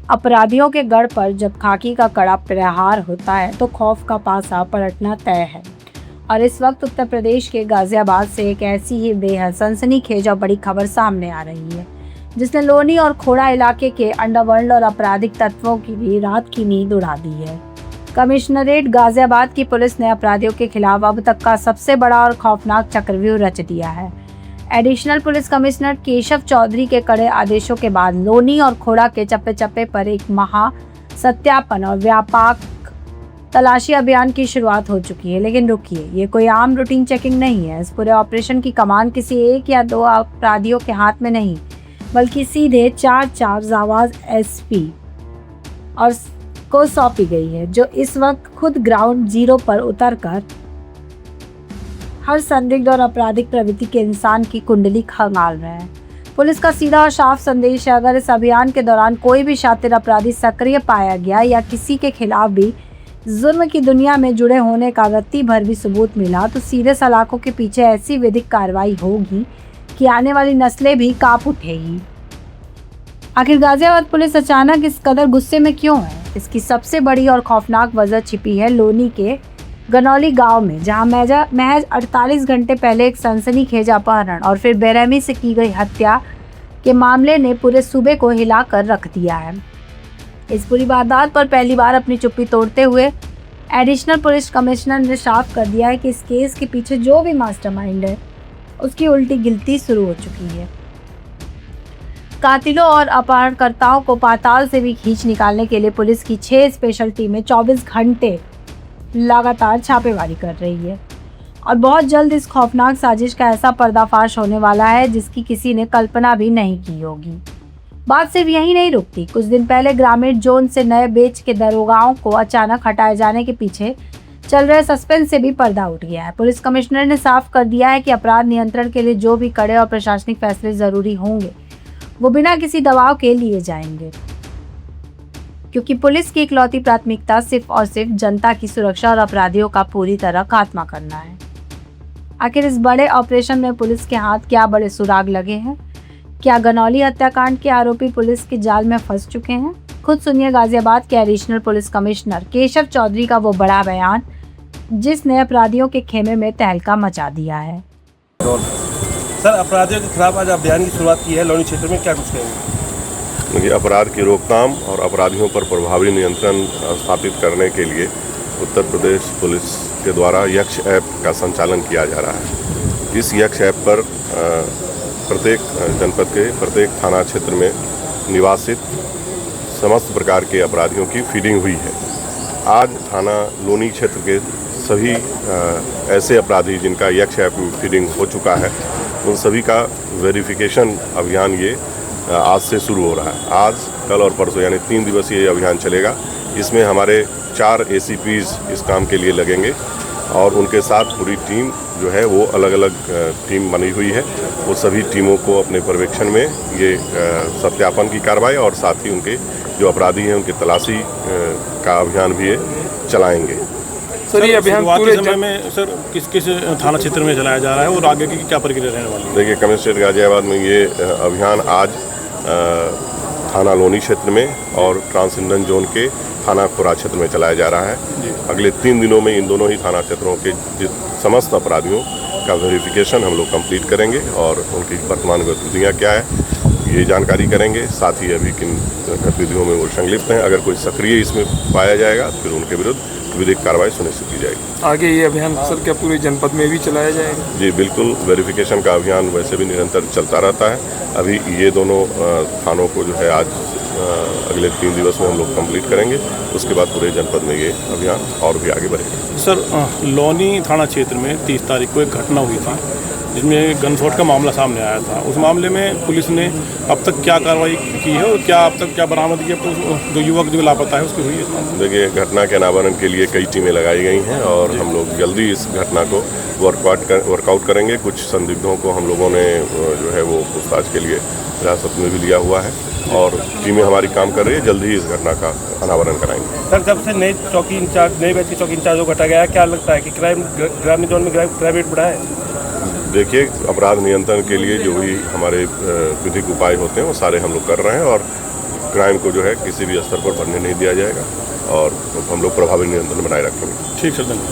अपराधियों के गढ़ पर जब खाकी का कड़ा प्रहार होता है तो खौफ का पासा पलटना तय है। और इस वक्त उत्तर प्रदेश के गाजियाबाद से एक ऐसी ही बेहद सनसनीखेज और बड़ी खबर सामने आ रही है, जिसने लोनी और खोड़ा इलाके के अंडरवर्ल्ड और आपराधिक तत्वों की भी रात की नींद उड़ा दी है। कमिश्नरेट गाजियाबाद की पुलिस ने अपराधियों के खिलाफ अब तक का सबसे बड़ा और खौफनाक चक्रव्यूह रच दिया है। Additional police commissioner Keshav Chaudhary के कड़े आदेशों के बाद लोनी और खोड़ा के चप्पे चप्पे पर एक महा सत्यापन और व्यापक तलाशी अभियान की शुरुआत हो चुकी है। लेकिन रुकिए, ये कोई आम रूटीन चेकिंग नहीं है। इस पूरे ऑपरेशन की कमान किसी एक या दो अपराधियों के हाथ में नहीं, बल्कि सीधे चार जाबाज एसपी और को सौंपी गई है, जो इस वक्त खुद ग्राउंड जीरो पर उतरकर हर संदिग्ध और आपराधिक प्रवृत्ति के इंसान की कुंडली खंगाल रहे हैं। पुलिस का सीधा और साफ संदेश है, अगर इस अभियान के दौरान कोई भी शातिर अपराधी सक्रिय पाया गया या किसी के खिलाफ भी जुर्म की दुनिया में जुड़े होने का रत्ती भर भी सबूत मिला, तो सीधे सलाखों के पीछे ऐसी विधिक कार्रवाई होगी कि आने वाली नस्लें भी कांप उठेगी। आखिर गाजियाबाद पुलिस अचानक इस कदर गुस्से में क्यों है? इसकी सबसे बड़ी और खौफनाक वजह छिपी है लोनी के गनौली गांव में, जहां महज 48 घंटे पहले एक सनसनीखेज अपहरण और फिर बेरहमी से की गई हत्या के मामले ने पूरे सूबे को हिला कर रख दिया है। इस पूरी वारदात पर पहली बार अपनी चुप्पी तोड़ते हुए एडिशनल पुलिस कमिश्नर ने साफ कर दिया है कि इस केस के पीछे जो भी मास्टरमाइंड है, उसकी उल्टी गिनती शुरू हो चुकी है। कातिलों और अपहरणकर्ताओं को पाताल से भी खींच निकालने के लिए पुलिस की 6 स्पेशल टीमें 24 घंटे लगातार छापेमारी कर रही है और बहुत जल्द इस खौफनाक साजिश का ऐसा पर्दाफाश होने वाला है जिसकी किसी ने कल्पना भी नहीं की होगी। बात सिर्फ यही नहीं रुकती। कुछ दिन पहले ग्रामीण जोन से नए बेच के दरोगाओं को अचानक हटाए जाने के पीछे चल रहे सस्पेंस से भी पर्दा उठ गया है। पुलिस कमिश्नर ने साफ कर दिया है कि अपराध नियंत्रण के लिए जो भी कड़े और प्रशासनिक फैसले जरूरी होंगे, वो बिना किसी दबाव के लिए जाएंगे, क्योंकि पुलिस की इकलौती प्राथमिकता सिर्फ और सिर्फ जनता की सुरक्षा और अपराधियों का पूरी तरह खात्मा करना है। आखिर इस बड़े ऑपरेशन में पुलिस के हाथ क्या बड़े सुराग लगे हैं? क्या गनौली हत्याकांड के आरोपी पुलिस के जाल में फंस चुके हैं? खुद सुनिए गाजियाबाद के additional police commissioner Keshav Chaudhary का वो बड़ा बयान, जिसने अपराधियों के खेमे में तहलका मचा दिया है। सर, अपराधियों के खिलाफ आज अभियान की शुरुआत की है लोनी क्षेत्र में, क्या कुछ कहेंगे? देखिए, अपराध की रोकथाम और अपराधियों पर प्रभावी नियंत्रण स्थापित करने के लिए उत्तर प्रदेश पुलिस के द्वारा यक्ष ऐप का संचालन किया जा रहा है। इस यक्ष ऐप पर प्रत्येक जनपद के प्रत्येक थाना क्षेत्र में निवासित समस्त प्रकार के अपराधियों की फीडिंग हुई है। आज थाना लोनी क्षेत्र के सभी ऐसे अपराधी जिनका यक्ष ऐप में फीडिंग हो चुका है, उन सभी का वेरिफिकेशन अभियान ये आज से शुरू हो रहा है। आज, कल और परसों यानी 3 दिवसीय अभियान चलेगा। इसमें हमारे 4 ACPs इस काम के लिए लगेंगे और उनके साथ पूरी टीम जो है वो अलग अलग टीम बनी हुई है। वो सभी टीमों को अपने पर्यवेक्षण में ये सत्यापन की कार्रवाई और साथ ही उनके जो अपराधी हैं उनकी तलाशी का अभियान भी ये चलाएंगे। सर, ये अभियान पूरे समय में सर किस किस थाना क्षेत्र में चलाया जा रहा है और आगे की क्या प्रक्रिया रहने वाली है? देखिए, कमिश्नरेट गाजियाबाद में ये अभियान आज थाना लोनी क्षेत्र में और ट्रांस इंडन जोन के थाना खोड़ा क्षेत्र में चलाया जा रहा है। अगले 3 दिनों में इन दोनों ही थाना क्षेत्रों के समस्त अपराधियों का वेरिफिकेशन हम लोग कंप्लीट करेंगे और उनकी वर्तमान गतिविधियाँ क्या है ये जानकारी करेंगे। साथ ही अभी किन गतिविधियों में वो संलिप्त हैं, अगर कोई सक्रिय इसमें पाया जाएगा फिर उनके विरुद्ध विधिक कार्रवाई सुनिश्चित की जाएगी। आगे ये अभियान सर क्या पूरे जनपद में भी चलाया जाएगा? जी बिल्कुल, वेरिफिकेशन का अभियान वैसे भी निरंतर चलता रहता है। अभी ये दोनों थानों को जो है आज अगले 3 दिवस में हम लोग कंप्लीट करेंगे। उसके बाद पूरे जनपद में ये अभियान और भी आगे बढ़ेगा। सर, लोनी थाना क्षेत्र में 30 तारीख को एक घटना हुई थी जिसमें गनशॉट का मामला सामने आया था। उस मामले में पुलिस ने अब तक क्या कार्रवाई की है और क्या अब तक क्या बरामद किया? जो युवक जो लापता है उसकी हुई है? देखिए, घटना के अनावरण के लिए कई टीमें लगाई गई हैं और हम लोग जल्दी इस घटना को वर्कआउट करेंगे। कुछ संदिग्धों को हम लोगों ने जो है वो पूछताछ के लिए हिरासत में भी लिया हुआ है और टीमें हमारी काम कर रही है। जल्दी ही इस घटना का अनावरण कराएंगे। सर, जब से नए बैच के चौकी इंचार्ज को घटा गया है, क्या लगता है कि ग्रामीण जोन में क्राइम रेट बढ़ा है? देखिए, अपराध नियंत्रण के लिए जो भी हमारे विधिक उपाय होते हैं वो सारे हम लोग कर रहे हैं और क्राइम को जो है किसी भी स्तर पर बढ़ने नहीं दिया जाएगा और हम लोग प्रभावी नियंत्रण बनाए रखेंगे। ठीक सर, धन्यवाद।